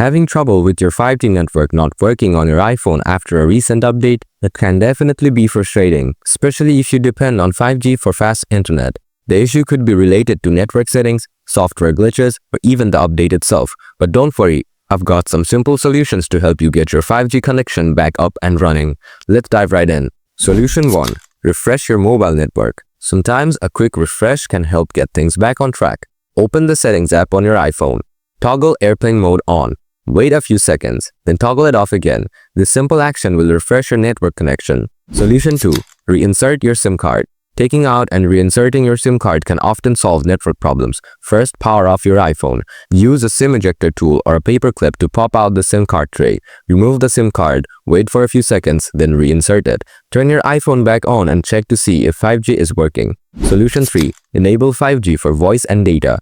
Having trouble with your 5G network not working on your iPhone after a recent update? That can definitely be frustrating, especially if you depend on 5G for fast internet. The issue could be related to network settings, software glitches, or even the update itself. But don't worry, I've got some simple solutions to help you get your 5G connection back up and running. Let's dive right in. Solution 1. Refresh your mobile network. Sometimes a quick refresh can help get things back on track. Open the Settings app on your iPhone. Toggle airplane mode on. Wait a few seconds, then toggle it off again. This simple action will refresh your network connection. Solution 2. Reinsert your SIM card. Taking out and reinserting your SIM card can often solve network problems. First, power off your iPhone. Use a SIM ejector tool or a paper clip to pop out the SIM card tray. Remove the SIM card, wait for a few seconds, then reinsert it. Turn your iPhone back on and check to see if 5G is working. Solution 3. Enable 5G for voice and data.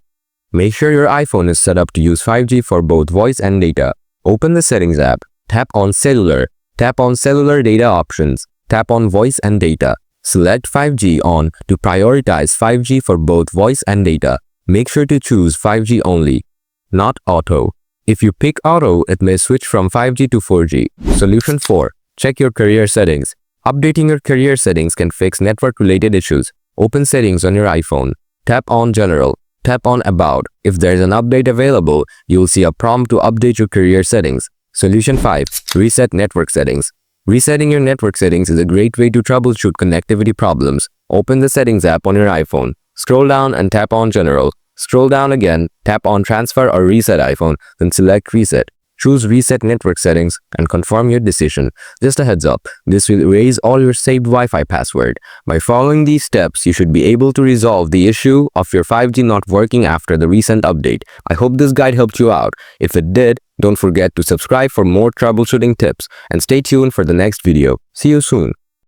Make sure your iPhone is set up to use 5G for both voice and data. Open the Settings app. Tap on Cellular. Tap on Cellular Data Options. Tap on Voice and Data. Select 5G on to prioritize 5G for both voice and data. Make sure to choose 5G only, not auto. If you pick auto, it may switch from 5G to 4G. Solution 4. Check your career settings. Updating your career settings can fix network-related issues. Open Settings on your iPhone. Tap on General. Tap on About. If there's an update available, you'll see a prompt to update your career settings. Solution 5. Reset network settings. Resetting your network settings is a great way to troubleshoot connectivity problems. Open the Settings app on your iPhone. Scroll down and tap on General. Scroll down again, tap on Transfer or Reset iPhone, then select Reset. Choose Reset Network Settings and confirm your decision. Just a heads up, this will erase all your saved Wi-Fi password. By following these steps, you should be able to resolve the issue of your 5G not working after the recent update. I hope this guide helped you out. If it did, don't forget to subscribe for more troubleshooting tips and stay tuned for the next video. See you soon.